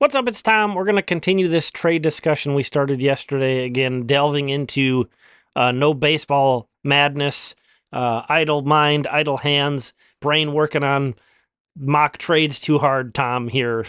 What's up? It's Tom. We're going to continue this trade discussion we started yesterday. Again, delving into no baseball madness, idle mind, idle hands, brain working on mock trades too hard, Tom, here.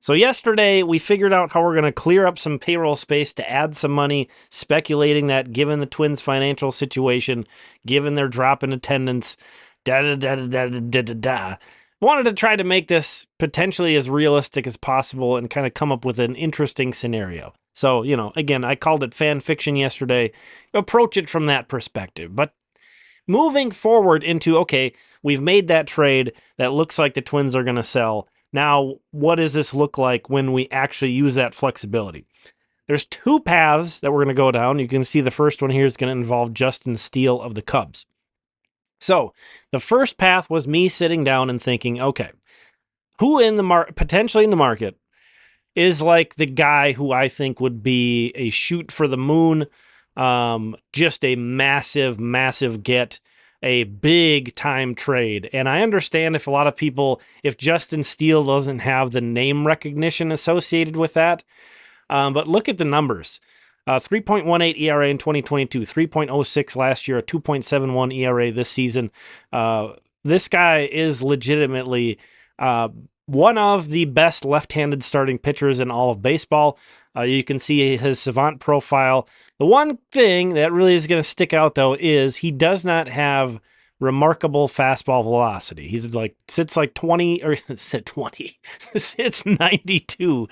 So, yesterday we figured out how we're going to clear up some payroll space to add some money, speculating that given the Twins' financial situation, given their drop in attendance, da da da da da da da da. Wanted to try to make this potentially as realistic as possible and kind of come up with an interesting scenario. So, again, I called it fan fiction yesterday. Approach it from that perspective. But moving forward into, okay, we've made that trade that looks like the Twins are going to sell. Now, what does this look like when we actually use that flexibility? There's two paths that we're going to go down. You can see the first one here is going to involve Justin Steele of the Cubs. So the first path was me sitting down and thinking, okay, who in the potentially in the market is like the guy who I think would be a shoot for the moon, just a massive, massive get, a big time trade. And I understand if a lot of people, if Justin Steele doesn't have the name recognition associated with that, but look at the numbers. 3.18 ERA in 2022, 3.06 last year, a 2.71 ERA this season. This guy is legitimately one of the best left-handed starting pitchers in all of baseball. You can see his savant profile. The one thing that really is going to stick out, though, is he does not have remarkable fastball velocity. He's like sits like 20 or sit 20, sits 92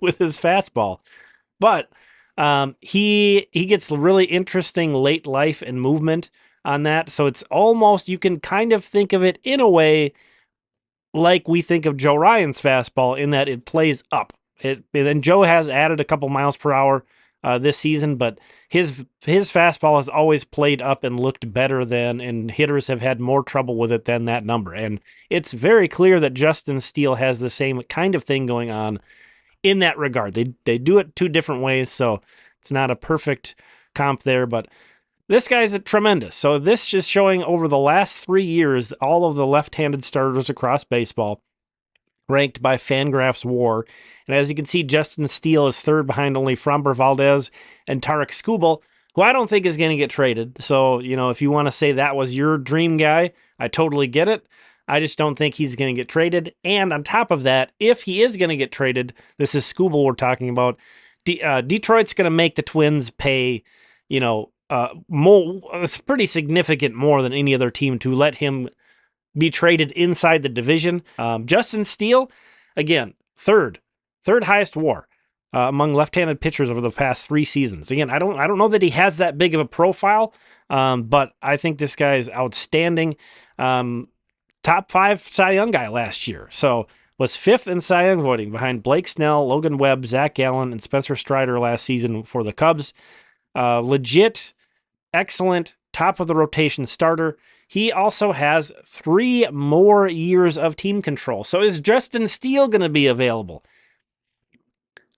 with his fastball. But he gets really interesting late life and movement on that. So it's almost, you can kind of think of it in a way like we think of Joe Ryan's fastball in that it plays up. And Joe has added a couple miles per hour this season, but his fastball has always played up and looked better than, and hitters have had more trouble with it than that number. And it's very clear that Justin Steele has the same kind of thing going on in that regard. They do it two different ways, so it's not a perfect comp there, but this guy's tremendous. So this is showing over the last 3 years, all of the left-handed starters across baseball, ranked by Fangraphs WAR. And as you can see, Justin Steele is third behind only Framber Valdez and Tarik Skubal, who I don't think is going to get traded. So, if you want to say that was your dream guy, I totally get it. I just don't think he's going to get traded. And on top of that, if he is going to get traded, this is Skubal we're talking about, Detroit's going to make the Twins pay, more. It's pretty significant more than any other team to let him be traded inside the division. Justin Steele, again, third highest WAR among left-handed pitchers over the past 3 seasons. Again, I don't know that he has that big of a profile, but I think this guy is outstanding. Top 5 Cy Young guy last year. So was 5th in Cy Young voting behind Blake Snell, Logan Webb, Zach Gallen, and Spencer Strider last season for the Cubs. Legit, excellent, top of the rotation starter. He also has 3 more years of team control. So is Justin Steele going to be available?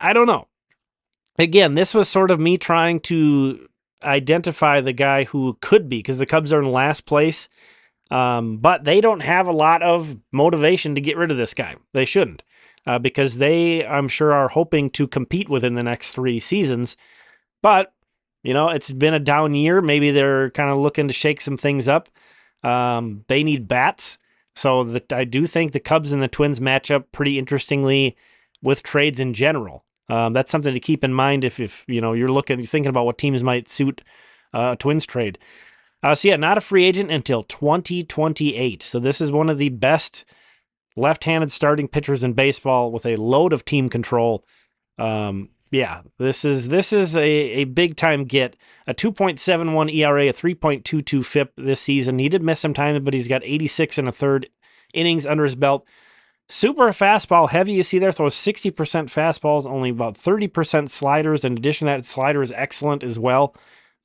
I don't know. Again, this was sort of me trying to identify the guy who could be, because the Cubs are in last place. But they don't have a lot of motivation to get rid of this guy. They shouldn't, because they, I'm sure, are hoping to compete within the next 3 seasons. But, it's been a down year. Maybe they're kind of looking to shake some things up. They need bats. So that I do think the Cubs and the Twins match up pretty interestingly with trades in general. That's something to keep in mind if you're thinking about what teams might suit a Twins trade. So yeah, not a free agent until 2028. So this is one of the best left-handed starting pitchers in baseball with a load of team control. This is a big-time get. A 2.71 ERA, a 3.22 FIP this season. He did miss some time, but he's got 86 and a third innings under his belt. Super fastball heavy. You see there, throws 60% fastballs, only about 30% sliders. In addition to that, slider is excellent as well.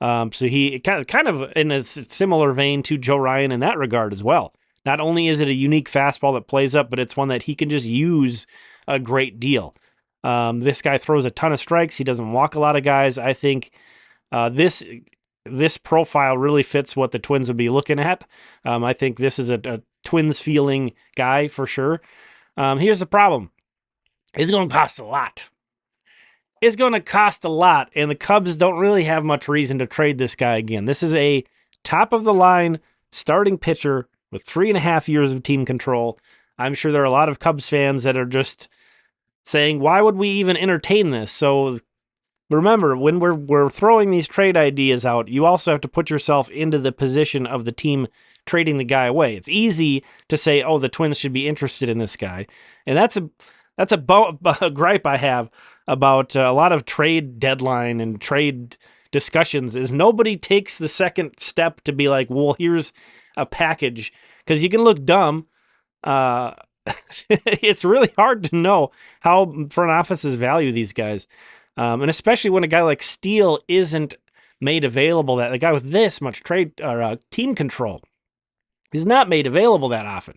So he kind of in a similar vein to Joe Ryan in that regard as well. Not only is it a unique fastball that plays up, but it's one that he can just use a great deal. This guy throws a ton of strikes. He doesn't walk a lot of guys. I think this profile really fits what the Twins would be looking at. I think this is a Twins feeling guy for sure. Here's the problem. It's going to cost a lot. It's going to cost a lot, and the Cubs don't really have much reason to trade this guy again. This is a top-of-the-line starting pitcher with 3.5 years of team control. I'm sure there are a lot of Cubs fans that are just saying, why would we even entertain this? So remember, when we're throwing these trade ideas out, you also have to put yourself into the position of the team trading the guy away. It's easy to say, oh, the Twins should be interested in this guy. And that's a gripe I have about a lot of trade deadline and trade discussions is nobody takes the second step to be like, well, here's a package, because you can look dumb. It's really hard to know how front offices value these guys. And especially when a guy like Steele isn't made available, that a guy with this much trade or team control is not made available that often.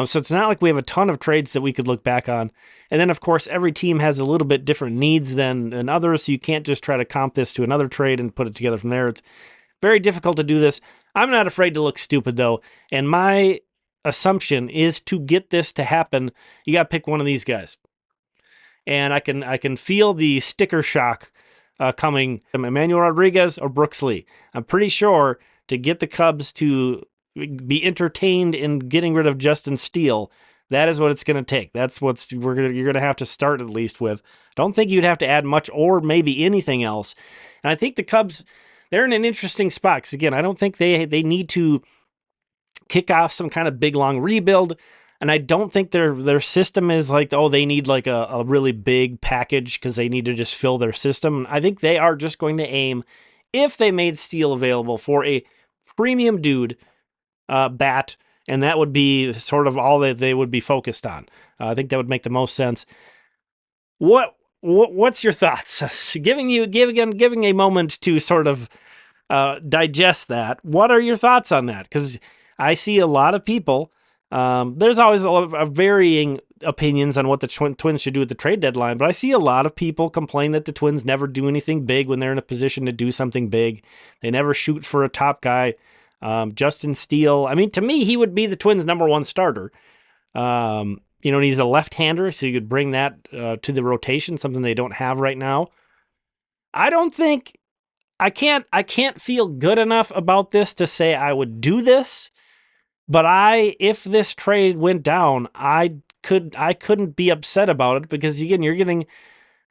So it's not like we have a ton of trades that we could look back on. And then, of course, every team has a little bit different needs than others, so you can't just try to comp this to another trade and put it together from there. It's very difficult to do this. I'm not afraid to look stupid, though, and my assumption is to get this to happen, you got to pick one of these guys. And I can feel the sticker shock coming from Emmanuel Rodriguez or Brooks Lee. I'm pretty sure to get the Cubs to be entertained in getting rid of Justin Steele, that is what it's going to take. That's what you're going to have to start at least with. Don't think you'd have to add much or maybe anything else. And I think the Cubs, they're in an interesting spot. Because again, I don't think they need to kick off some kind of big long rebuild. And I don't think their system is like, oh, they need like a really big package because they need to just fill their system. I think they are just going to aim, if they made Steele available, for a premium dude bat, and that would be sort of all that they would be focused on. I think that would make the most sense. What's your thoughts? giving a moment to sort of digest that. What are your thoughts on that? Because I see a lot of people. There's always a lot of varying opinions on what the Twins should do at the trade deadline, but I see a lot of people complain that the Twins never do anything big when they're in a position to do something big. They never shoot for a top guy. Justin Steele, I mean, to me, he would be the Twins' number one starter. He's a left-hander, so you could bring that to the rotation, something they don't have right now. I can't feel good enough about this to say I would do this, but if this trade went down, I couldn't be upset about it, because again, you're getting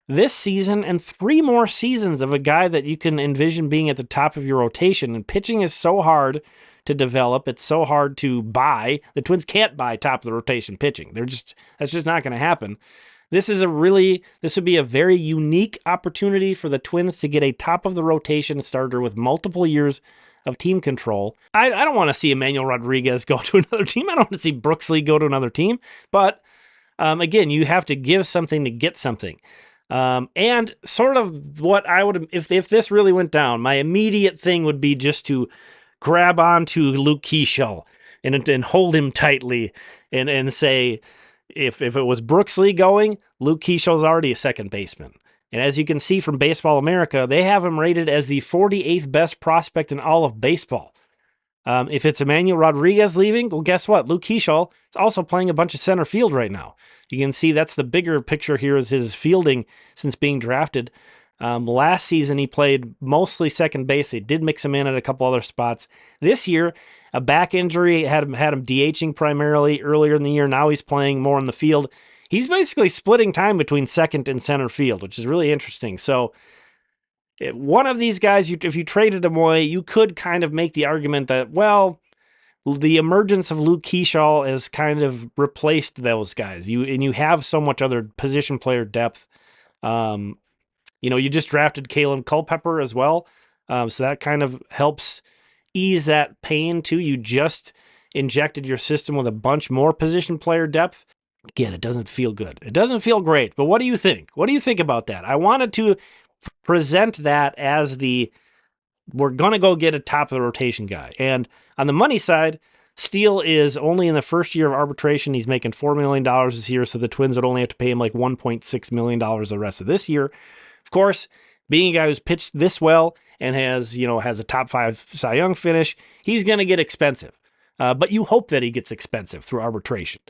this season and 3 more seasons of a guy that you can envision being at the top of your rotation. And pitching is so hard to develop. It's so hard to buy. The Twins can't buy top of the rotation pitching. That's just not going to happen. This would be a very unique opportunity for the Twins to get a top of the rotation starter with multiple years of team control. I don't want to see Emmanuel Rodriguez go to another team. I don't want to see Brooks Lee go to another team. But again, you have to give something to get something. And sort of what I would, if this really went down, my immediate thing would be just to grab onto Luke Keeschel and hold him tightly and say, if it was Brooks Lee going, Luke Keeschel's already a second baseman. And as you can see from Baseball America, they have him rated as the 48th best prospect in all of baseball. If it's Emmanuel Rodriguez leaving, well, guess what? Luke Keeschel is also playing a bunch of center field right now. You can see that's the bigger picture here, is his fielding since being drafted. Last season, he played mostly second base. They did mix him in at a couple other spots. This year, a back injury had him DHing primarily earlier in the year. Now he's playing more in the field. He's basically splitting time between second and center field, which is really interesting. So one of these guys, if you traded him away, you could kind of make the argument that, well, the emergence of Luke Keeschel has kind of replaced those guys. You have so much other position player depth. You just drafted Kalen Culpepper as well. So that kind of helps ease that pain too. You just injected your system with a bunch more position player depth. Again, it doesn't feel good. It doesn't feel great. But what do you think? What do you think about that? I wanted to present that as we're going to go get a top of the rotation guy. And on the money side, Steele is only in the first year of arbitration. He's making $4 million this year, so the Twins would only have to pay him like $1.6 million the rest of this year. Of course, being a guy who's pitched this well and has a top 5 Cy Young finish, he's going to get expensive. But you hope that he gets expensive through arbitration.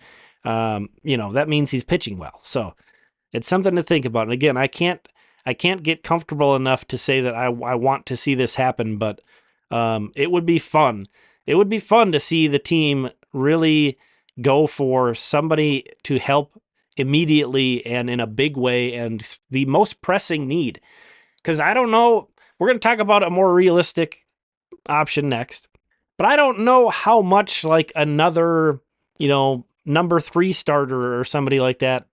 that means he's pitching well. So it's something to think about. And again, I can't get comfortable enough to say that I want to see this happen, but it would be fun. It would be fun to see the team really go for somebody to help immediately and in a big way and the most pressing need. Because I don't know, we're going to talk about a more realistic option next, but I don't know how much like another, number 3 starter or somebody like that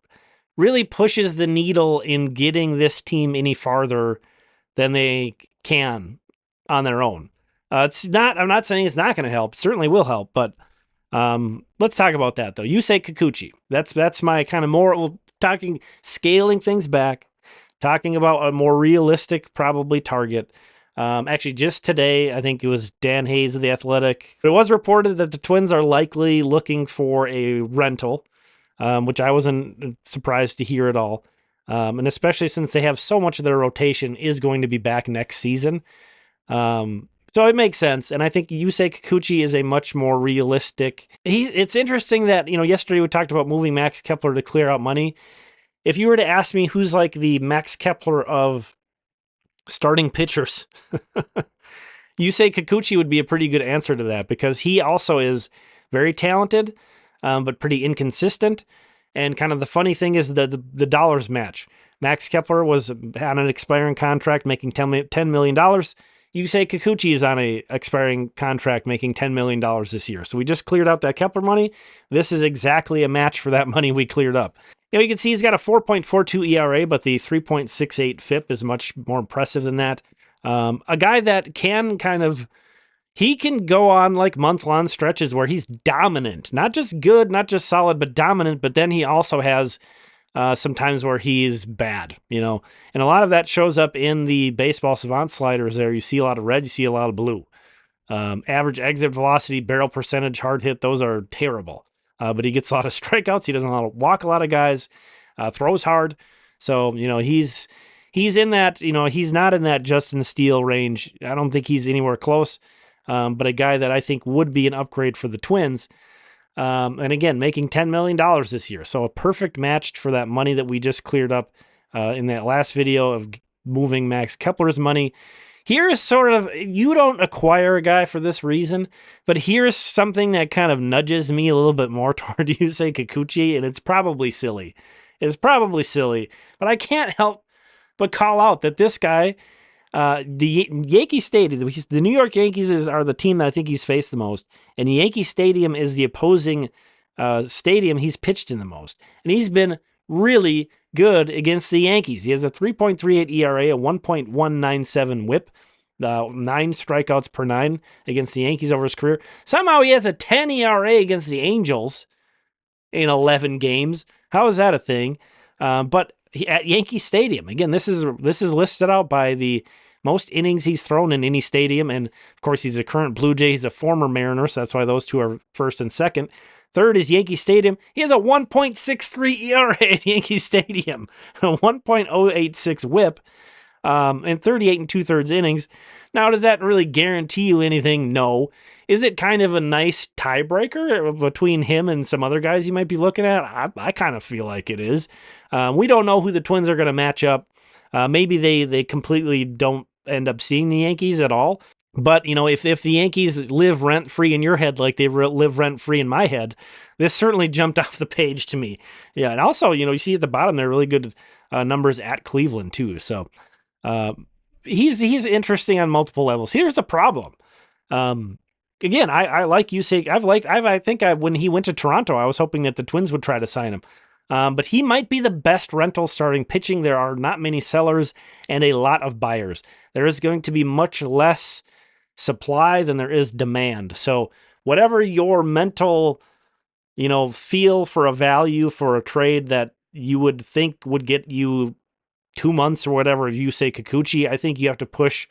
really pushes the needle in getting this team any farther than they can on their own. I'm not saying it's not going to help. It certainly will help, but let's talk about that though. Yusei Kikuchi. That's my kind of more scaling things back, talking about a more realistic probably target. Actually, just today, I think it was Dan Hayes of The Athletic. It was reported that the Twins are likely looking for a rental, which I wasn't surprised to hear at all. And especially since they have so much of their rotation is going to be back next season. So it makes sense. And I think Yusei Kikuchi is a much more realistic. It's interesting that, yesterday we talked about moving Max Kepler to clear out money. If you were to ask me who's like the Max Kepler of starting pitchers, Yusei Kikuchi would be a pretty good answer to that, because he also is very talented, but pretty inconsistent. And kind of the funny thing is the dollars match. Max Kepler was on an expiring contract making $10 million. Yusei Kikuchi is on a expiring contract making $10 million this year. So we just cleared out that Kepler money. This is exactly a match for that money we cleared up. You can see he's got a 4.42 ERA, but the 3.68 FIP is much more impressive than that. A guy that can he can go on like month-long stretches where he's dominant, not just good, not just solid, but dominant. But then he also has some times where he's bad, and a lot of that shows up in the Baseball Savant sliders there. You see a lot of red, you see a lot of blue. Average exit velocity, barrel percentage, hard hit, those are terrible. But he gets a lot of strikeouts. He doesn't walk a lot of guys, throws hard. So, he's in that, he's not in that Justin Steele range. I don't think he's anywhere close. But a guy that I think would be an upgrade for the Twins. And again, making $10 million this year. So a perfect match for that money that we just cleared up in that last video of moving Max Kepler's money. Here's sort of, you don't acquire a guy for this reason, but here's something that kind of nudges me a little bit more toward Yusei Kikuchi, and it's probably silly. But I can't help but call out that this guy, the Yankee Stadium, the New York Yankees are the team that I think he's faced the most, and the Yankee Stadium is the opposing stadium he's pitched in the most, and he's been really good against the Yankees. He has a 3.38 ERA, a 1.197 WHIP, 9 strikeouts per 9 against the Yankees over his career. Somehow he has a 10 ERA against the Angels in 11 games. How is that a thing? But at Yankee Stadium, again, this is listed out by the most innings he's thrown in any stadium, and of course he's a current Blue Jay. He's a former Mariner, so that's why those two are first and second. Third is Yankee Stadium. He has a 1.63 ERA at Yankee Stadium, a 1.086 WHIP, and 38 and 2/3 innings. Now, does that really guarantee you anything? No. Is it kind of a nice tiebreaker between him and some other guys you might be looking at? I kind of feel like it is. We don't know who the Twins are going to match up. Maybe they completely don't end up seeing the Yankees at all. But, if the Yankees live rent-free in your head like they live rent-free in my head, this certainly jumped off the page to me. Yeah, and also, you see at the bottom there really good numbers at Cleveland, too. So he's interesting on multiple levels. Here's the problem. Again, I like Yusei. I think when he went to Toronto, I was hoping that the Twins would try to sign him. But he might be the best rental starting pitching. There are not many sellers and a lot of buyers. There is going to be much less supply than there is demand. So whatever your mental, feel for a value for a trade that you would think would get you 2 months or whatever, Yusei Kikuchi, I think you have to push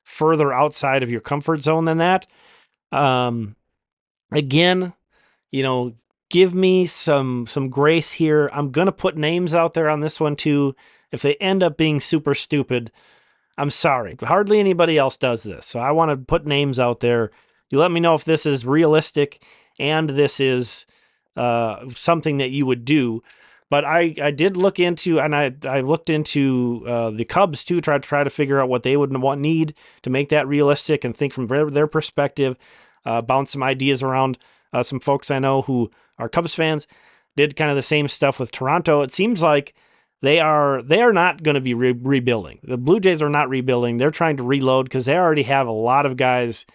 further outside of your comfort zone than that. Again, give me some grace here. I'm going to put names out there on this one too. If they end up being super stupid, I'm sorry. Hardly anybody else does this. So I want to put names out there. You let me know if this is realistic and this is something that you would do. But I did look into, and I looked into the Cubs too, try to figure out what they would need to make that realistic and think from their perspective, bounce some ideas around some folks I know who are Cubs fans, did kind of the same stuff with Toronto. It seems like they are not going to be rebuilding. The Blue Jays are not rebuilding. They're trying to reload because they already have a lot of guys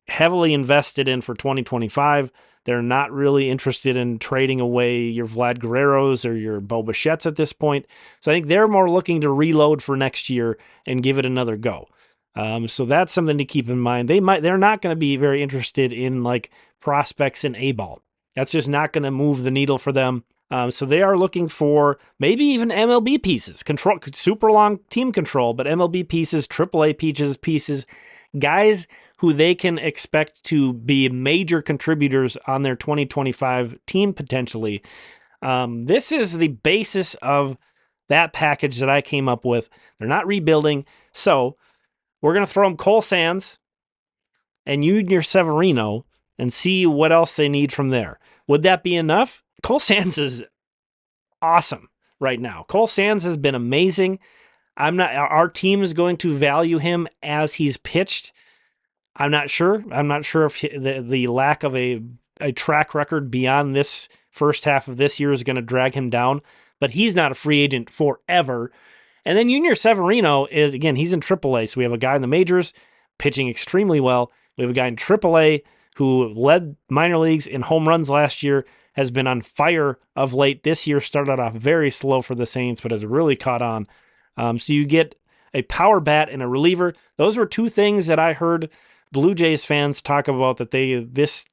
heavily invested in for 2025. They're not really interested in trading away your Vlad Guerreros or your Bo Bichette's at this point. So I think they're more looking to reload for next year and give it another go. So that's something to keep in mind. They're not going to be very interested in like prospects in A-ball. That's just not going to move the needle for them. So they are looking for maybe even MLB pieces, control, super long team control, but MLB pieces, AAA pieces, guys who they can expect to be major contributors on their 2025 team potentially. This is the basis of that package that I came up with. They're not rebuilding, so we're going to throw them Cole Sands and Junior Severino and see what else they need from there. Would that be enough? Cole Sands is awesome right now. Cole Sands has been amazing. Our team is going to value him as he's pitched. I'm not sure. I'm not sure if the lack of a track record beyond this first half of this year is going to drag him down, but he's not a free agent forever. And then Junior Severino is, again, he's in AAA. So we have a guy in the majors pitching extremely well. We have a guy in AAA who led minor leagues in home runs last year, has been on fire of late. This year started off very slow for the Saints, but has really caught on. So you get a power bat and a reliever. Those were two things that I heard Blue Jays fans talk about that this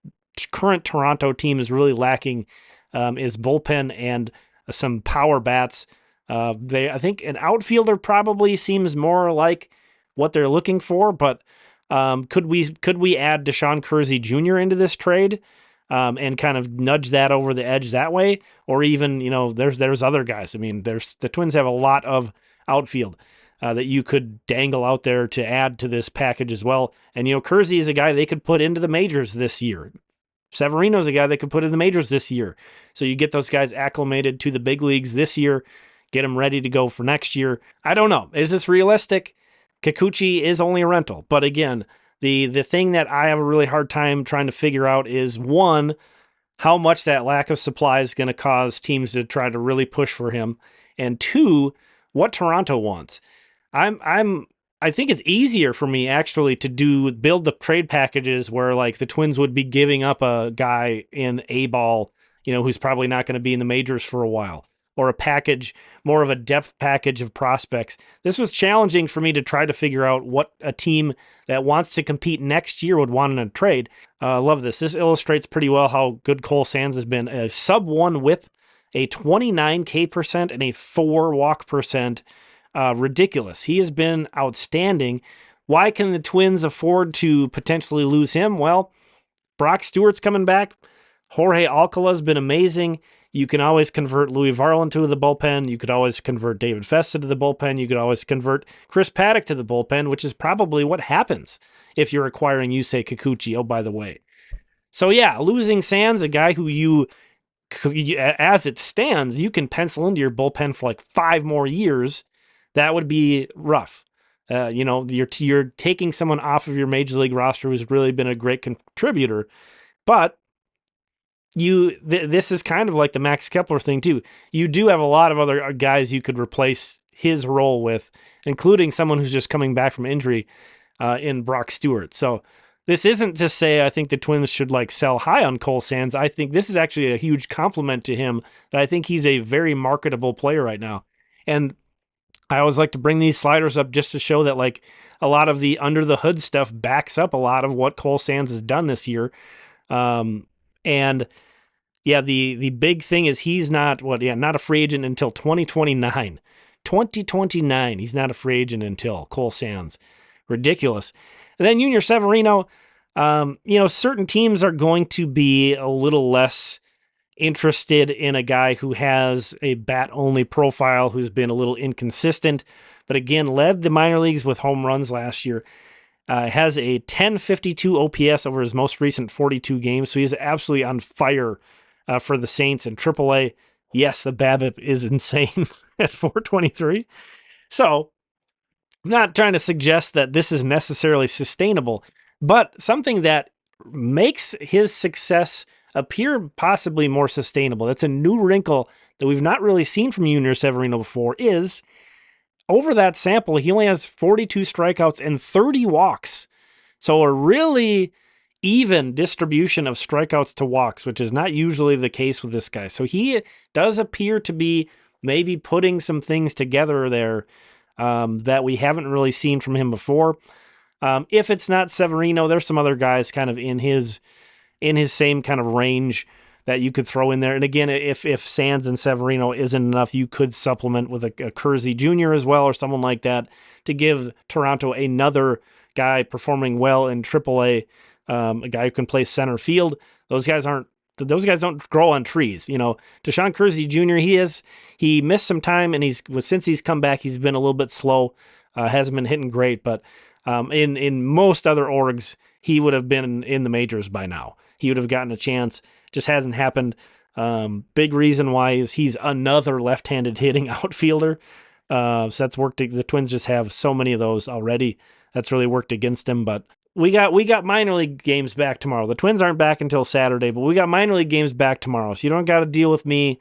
current Toronto team is really lacking, is bullpen and some power bats. I think an outfielder probably seems more like what they're looking for, but could we add Deshaun Kersey Jr. into this trade and kind of nudge that over the edge that way? Or even, there's other guys. I mean, the Twins have a lot of outfield that you could dangle out there to add to this package as well. And, Kersey is a guy they could put into the majors this year. Severino's a guy they could put in the majors this year. So you get those guys acclimated to the big leagues this year, get them ready to go for next year. I don't know. Is this realistic? Kikuchi is only a rental. But again, the thing that I have a really hard time trying to figure out is, one, how much that lack of supply is going to cause teams to try to really push for him. And two, what Toronto wants. I think it's easier for me actually to build the trade packages where like the Twins would be giving up a guy in A-ball, who's probably not going to be in the majors for a while, or a package, more of a depth package of prospects. This was challenging for me to try to figure out what a team that wants to compete next year would want in a trade. I love this. This illustrates pretty well how good Cole Sands has been. A sub-1 whip, a 29 K percent, and a 4 walk percent. Ridiculous. He has been outstanding. Why can the Twins afford to potentially lose him? Well, Brock Stewart's coming back. Jorge Alcala's been amazing. You can always convert Louis Varland to the bullpen. You could always convert David Festa to the bullpen. You could always convert Chris Paddock to the bullpen, which is probably what happens if you're acquiring Yusei Kikuchi. Oh, by the way. So yeah, losing Sands, a guy who as it stands, you can pencil into your bullpen for like 5 more years. That would be rough. You're taking someone off of your major league roster who's really been a great contributor, but this is kind of like the Max Kepler thing too. You do have a lot of other guys you could replace his role with, including someone who's just coming back from injury in Brock Stewart. So this isn't to say I think the Twins should like sell high on Cole Sands. I think this is actually a huge compliment to him, that I think he's a very marketable player right now. And I always like to bring these sliders up just to show that like a lot of the under the hood stuff backs up a lot of what Cole Sands has done this year. And yeah, the big thing is he's not a free agent until 2029. 2029. He's not a free agent until Cole Sands. Ridiculous. And then Junior Severino, certain teams are going to be a little less interested in a guy who has a bat-only profile, who's been a little inconsistent, but again, led the minor leagues with home runs last year. Has a 1052 OPS over his most recent 42 games, so he's absolutely on fire for the Saints in AAA. Yes, the BABIP is insane at 423. So, I'm not trying to suggest that this is necessarily sustainable, but something that makes his success appear possibly more sustainable. That's a new wrinkle that we've not really seen from Junior Severino before is over that sample, he only has 42 strikeouts and 30 walks. So a really even distribution of strikeouts to walks, which is not usually the case with this guy. So he does appear to be maybe putting some things together there that we haven't really seen from him before. If it's not Severino, there's some other guys kind of in his same kind of range that you could throw in there. And again, if Sands and Severino isn't enough, you could supplement with a Kersey Jr. as well or someone like that to give Toronto another guy performing well in AAA, a guy who can play center field. Those guys don't grow on trees. You know, Deshaun Kersey Jr., he missed some time, and since he's come back, he's been a little bit slow. Hasn't been hitting great, but in most other orgs, he would have been in the majors by now. He would have gotten a chance. Just hasn't happened. Big reason why is he's another left-handed hitting outfielder. So that's worked. The Twins just have so many of those already. That's really worked against him. But we got minor league games back tomorrow. The Twins aren't back until Saturday, but we got minor league games back tomorrow. So you don't got to deal with me,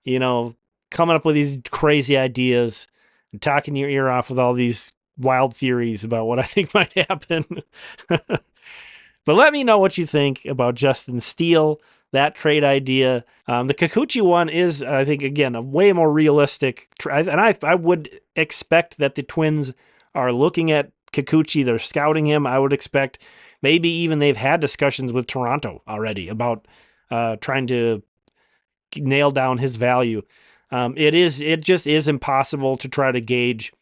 coming up with these crazy ideas and talking your ear off with all these wild theories about what I think might happen. But let me know what you think about Justin Steele, that trade idea. The Kikuchi one is, I think, again, a way more realistic. And I would expect that the Twins are looking at Kikuchi. They're scouting him. I would expect maybe even they've had discussions with Toronto already about trying to nail down his value. It just is impossible to try to gauge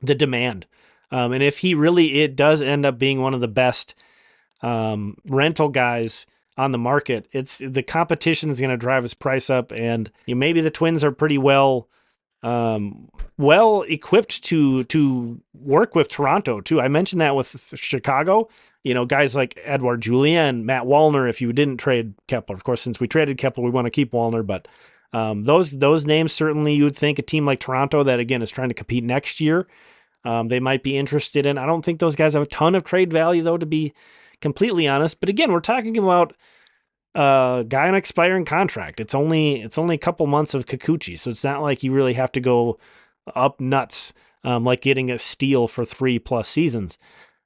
the demand. And if it does end up being one of the best rental guys on the market, the competition is going to drive his price up, and maybe the Twins are pretty well equipped to work with Toronto too. I mentioned that with Chicago, guys like Edouard Julien and Matt Wallner. If you didn't trade Kepler, of course, since we traded Kepler, we want to keep Wallner, but those names, certainly you would think a team like Toronto that again is trying to compete next year, they might be interested in. I don't think those guys have a ton of trade value though, to be completely honest. But again, we're talking about a guy on an expiring contract. It's only a couple months of Kikuchi, so it's not like you really have to go up nuts like getting a steal for 3+ seasons.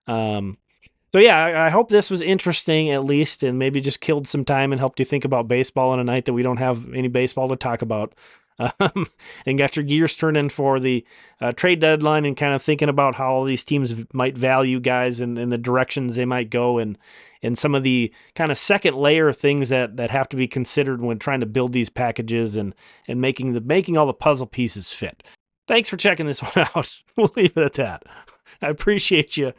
So yeah, I hope this was interesting at least, and maybe just killed some time and helped you think about baseball on a night that we don't have any baseball to talk about. And got your gears turning for the trade deadline and kind of thinking about how all these teams might value guys and the directions they might go, and some of the kind of second layer things that have to be considered when trying to build these packages and making all the puzzle pieces fit. Thanks for checking this one out. We'll leave it at that. I appreciate you.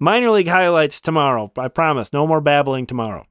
Minor league highlights tomorrow. I promise. No more babbling tomorrow.